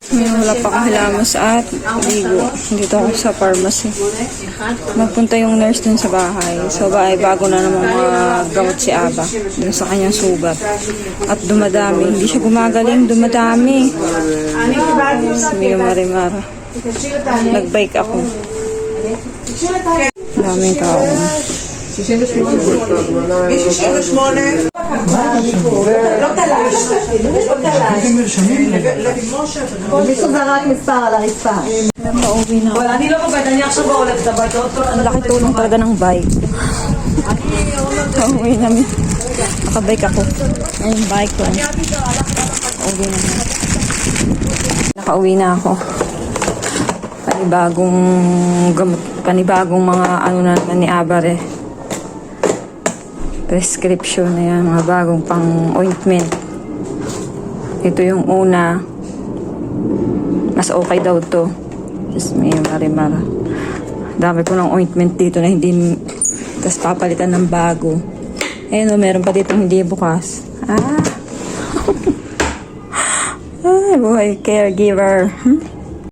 Ngayon wala pa akong hilamos at ligo. Dito ako sa pharmacy. Magpunta yung nurse dun sa bahay. So bago na naman mga gamot si Aba dun sa kanyang sugat. At dumadami. Hindi siya gumagaling, dumadami. Sabi yung Marimara. Nag-bike ako. Daming tao. Pauwi na ako. Ang laki tulong talaga ng bike. Pauwi namin. Nakabike ako. Ayun, bike lang. Pauwi namin. Nakauwi na ako. Panibagong gamot. Panibagong mga ano na naman ni Abare. Prescription na yan. Mga bagong pang ointment. Ito yung una. Mas okay daw to. Just may Marimara. Dami ko ng ointment dito na hindi. Tapos papalitan ng bago. Ayun o, meron pa dito hindi bukas. Ay, buhay caregiver.